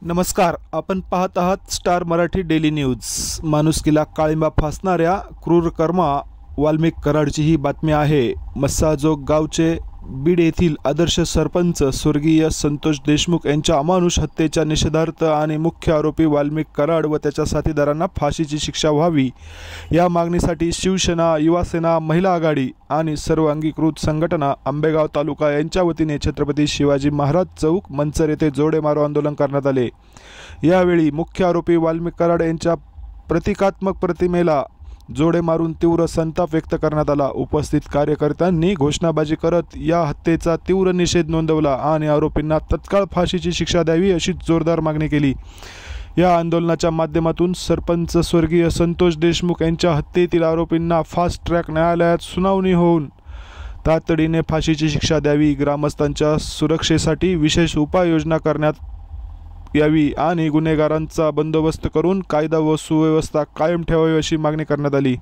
नमस्कार, आपण पाहत आहात स्टार मराठी डेली न्यूज। माणुसकीला काळिंबा फासणाऱ्या क्रूर कर्मा वाल्मिक कराडची ही बातमी आहे। मस्साजोग गावचे बीड येथील आदर्श सरपंच स्वर्गीय संतोष देशमुख यांच्या अमानुष हत्येच्या निषेधार्थ आणि मुख्य आरोपी वाल्मिक कराड व त्याच्या साथीदारांना फाशीची शिक्षा व्हावी या मागणीसाठी शिवसेना, युवासेना, महिला आघाडी आणि सर्व अंगीकृत संघटना आंबेगाव तालुका यांच्या वतीने छत्रपती शिवाजी महाराज चौक मंचर येथे जोडे मारो आंदोलन करण्यात आले। यावेळी मुख्य आरोपी वाल्मिक कराड यांच्या प्रतिकात्मक प्रतिमेला जोडे मारून तीव्र संताप व्यक्त करण्यात आला। उपस्थित कार्यकर्त्यांनी घोषणाबाजी करत या हत्येचा तीव्र निषेध नोंदवला आणि आरोपींना तत्काळ फाशीची शिक्षा द्यावी अशी जोरदार मागणी केली। या आंदोलनाच्या माध्यमातून सरपंच स्वर्गीय संतोष देशमुख यांच्या हत्येतील आरोपींना फास्ट ट्रॅक न्यायालयात सुनावणी होऊन तातडीने फाशीची शिक्षा द्यावी, ग्रामस्थांच्या सुरक्षेसाठी विशेष उपाययोजना करण्यात यावी आणि गुन्हेगारांचा बंदोबस्त करून कायदा व सुव्यवस्था कायम ठेवावी अशी मागणी करण्यात आली।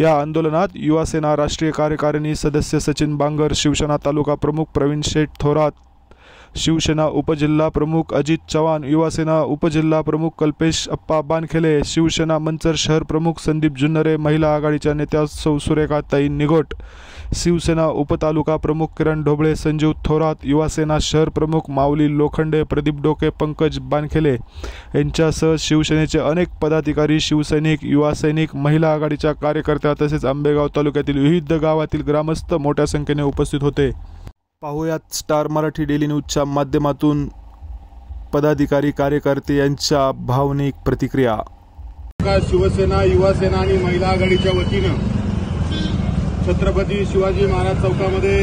या आंदोलनात युवासेना राष्ट्रीय कार्यकारिणी सदस्य सचिन बांगर, शिवसेना तालुका प्रमुख प्रवीण शेठ थोरात, शिवसेना उपजिल्हा प्रमुख अजित चव्हाण, युवासेना उपजिल्हा प्रमुख कल्पेश अप्पा बानखेले, शिवसेना मंचर शहर प्रमुख संदीप जुन्नरे, महिला आघाडीच्या नेत्या सौ सुरेखाताई निघोट, शिवसेना उपतालुका प्रमुख किरण ढोबळे, संजीव थोरात, युवासेना शहर प्रमुख माऊली लोखंडे, प्रदीप डोके, पंकज बानखेले यांच्यासह शिवसेनेचे अनेक पदाधिकारी, शिवसैनिक, युवा सैनिक, महिला आघाडीच्या कार्यकर्त्या तसेच आंबेगाव तालुक्यातील विविध गावातील ग्रामस्थ मोठ्या संख्येने उपस्थित होते। पाहुयात स्टार मराठी डेली न्यूजच्या माध्यमातून पदाधिकारी कार्यकर्ते यांच्या भावनिक प्रतिक्रिया। शिवसेना, युवासेना आणि महिला आघाडीच्या वतीनं छत्रपती शिवाजी महाराज चौकामध्ये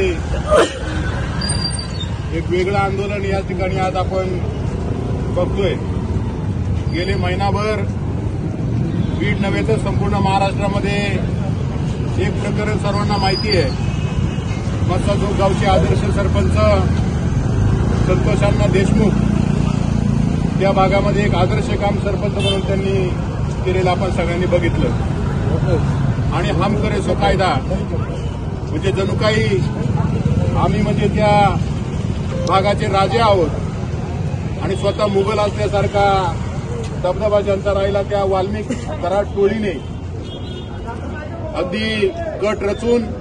एक वेगळं आंदोलन या ठिकाणी आज आपण बघतोय। गेले महिनाभर बीड नव्हे तर संपूर्ण महाराष्ट्रामध्ये एक प्रकरण सर्वांना माहिती आहे। मस्साजोग गावचे आदर्श सरपंच संतोष देशमुख त्या भागामध्ये एक आदर्श काम सरपंच म्हणून त्यांनी केलेलं आपण सगळ्यांनी बघितलं आणि हम करे सो कायदा म्हणजे जणू काही आम्ही म्हणजे त्या भागाचे राजे आहोत आणि स्वतः मुघल असल्यासारखा दबदबा ज्यांचा राहिला त्या वाल्मिक कराड टोळीने अगदी गट रचून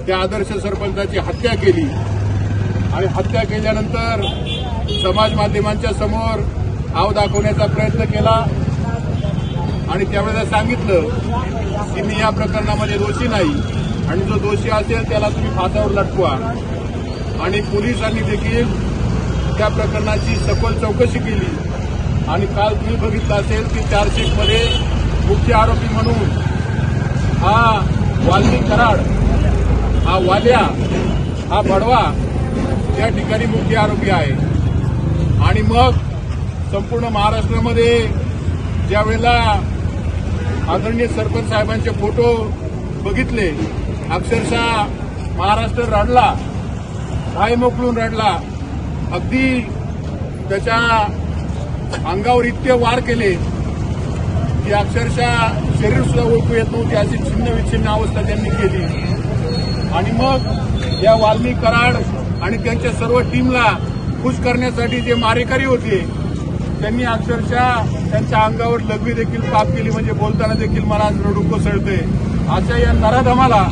त्या आदर्श सरपंचाची हत्या केली आणि हत्या केल्यानंतर समाज माध्यमांच्या समोर हाव दाखवण्याचा प्रयत्न केला आणि त्यावेळेला सांगितलं की मी या प्रकरणामध्ये दोषी नाही आणि जो दोषी असेल त्याला तुम्ही फासावर लटकवा। आणि पोलिसांनी देखील त्या प्रकरणाची सखोल चौकशी केली आणि काल तुम्ही बघितलं असेल की चार्जशीटमध्ये मुख्य आरोपी म्हणून हा वाल्मिक कराड, हा वाल्या, हा बडवा त्या ठिकाणी मुख्य आरोपी आहे। आणि मग संपूर्ण महाराष्ट्रामध्ये ज्यावेळेला आदरणीय सरपंच साहेबांचे फोटो बघितले, अक्षरशः महाराष्ट्र रडला, पाय मोकळून रडला। अगदी त्याच्या अंगावर इतके वार केले की अक्षरशः शरीर सुद्धा ओळखू येत नव्हती, अशी छिन्न विच्छिन्न अवस्था त्यांनी केली। आणि मग या वाल्मिक कराड आणि त्यांच्या सर्व टीमला खुश करण्यासाठी जे मारेकरी होते त्यांनी अक्षरशः त्यांच्या अंगावर लघवी देखील पाप केली। म्हणजे बोलताना देखील मला रडू कोसळते। अशा या नराधमाला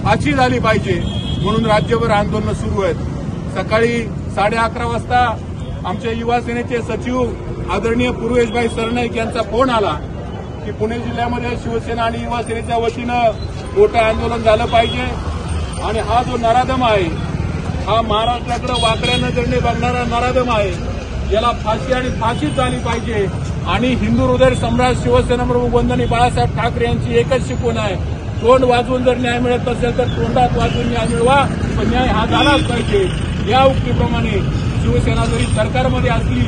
फाशी झाली पाहिजे म्हणून राज्यभर आंदोलन सुरू आहेत। सकाळी 11:30 वाजता आमच्या युवा सेनेचे सचिव आदरणीय पूर्वेशभाई सरनाईक यांचा फोन आला की पुणे जिल्ह्यामध्ये शिवसेना आणि युवा सेनेच्या वतीनं मोठं आंदोलन झालं पाहिजे आणि हा जो नराधम आहे हा महाराष्ट्राकडे वाकड्या नजरेने बघणारा नराधम आहे, याला फाशी आणि फाशीच झाली पाहिजे। आणि हिंदू हृदय सम्राट शिवसेना प्रमुख वंदनीय बाळासाहेब ठाकरे यांची एकच शिकवण आहे, तोंड वाजवून जर न्याय मिळत असेल तर तोंडात वाजवून न्याय मिळवा, पण न्याय हा झालाच पाहिजे। या उक्तीप्रमाणे शिवसेना जरी सरकारमध्ये असली,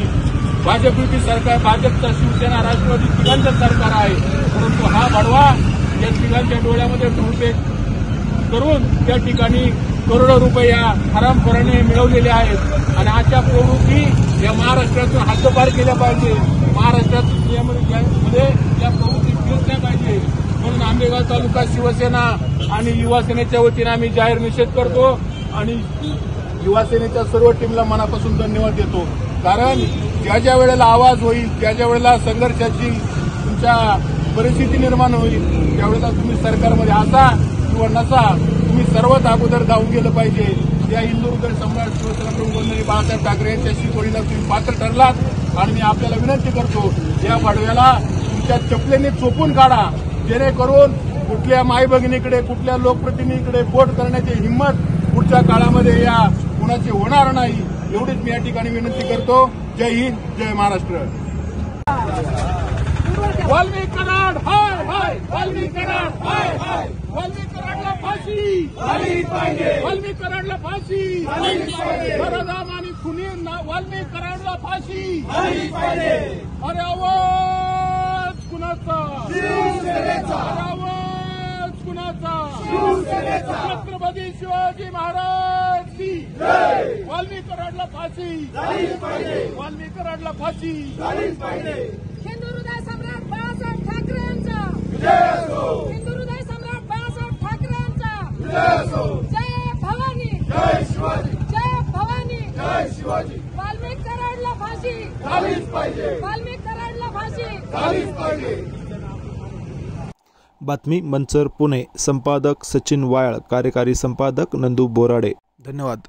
भाजपची सरकार, भाजपचा शिवसेना राष्ट्रवादी तिघांचं सरकार आहे, परंतु हा बडवा या तिघांच्या डोळ्यामध्ये ढोळपेट करून त्या ठिकाणी करोडो रुपये या हरामखोराने मिळवलेले आहेत आणि अशा प्रवृत्ती या महाराष्ट्रातून हद्दपार केल्या पाहिजे। महाराष्ट्रामध्ये या प्रवृत्ती फिरल्या पाहिजे म्हणून आंबेगाव तालुका शिवसेना आणि युवा सेनेच्या वतीने आम्ही जाहीर निषेध करतो आणि युवा सेनेच्या सर्व टीमला मनापासून धन्यवाद देतो। कारण ज्या वेळेला आवाज होईल, ज्या वेळेला संघर्षाची तुमच्या परिस्थिती निर्माण होईल, त्यावेळेला तुम्ही सरकारमध्ये असा किंवा नसा, तुम्ही सर्वात अगोदर जाऊन गेलं पाहिजे. या हिंदू हृदय सम्राट शिवसेनाप्रमुख वंदनीय बाळासाहेब ठाकरे यांच्या शिकवणीला तुम्ही पात्र ठरलात आणि मी आपल्याला विनंती करतो, या पाडव्याला तुमच्या चपलेने चोपून काढा, जेणेकरून कुठल्या माई भगिनीकडे, कुठल्या लोकप्रतिनिधीकडे बोट करण्याची हिंमत पुढच्या काळामध्ये या कुणाची होणार नाही. एवढीच मी या ठिकाणी विनंती करतो. जय हिंद, जय महाराष्ट्र. वाल्मिक कराड हाय हाय, वाल्मिक कराड हाय हाय, वाल्मिक कराडला फाशी झालीच पाहिजे, वाल्मिक कराडला फाशी झालीच पाहिजे, सरदाम आणि खुनींना वाल्मिक कराडला फाशी झालीच पाहिजे. अरे आवाज कुणाचा? शिवसेनेचा. अरे आवाज कुणाचा? शिवसेनेचा. छत्रपती शिवाजी महाराज की जय. वाल्मिक कराडला फाशी झालीच पाहिजे, वाल्मिक कराडला फाशी झालीच पाहिजे. हिंदू हृदय सम्राट बाळासाहेब ठाकरेंचा जय असो. हिंदू हृदय सम्राट बाळासाहेब ठाकरेंचा जय असो. जय भवानी, जय शिवाजी, जय भवानी, जय शिवाजी. वाल्मिक कराडला फाशी झालीच पाहिजे, वाल्मिक कराडला फाशी झालीच पाहिजे. बातमी मंचर पुणे. संपादक सचिन वायाळ, कार्यकारी संपादक नंदू बोराडे. धन्यवाद.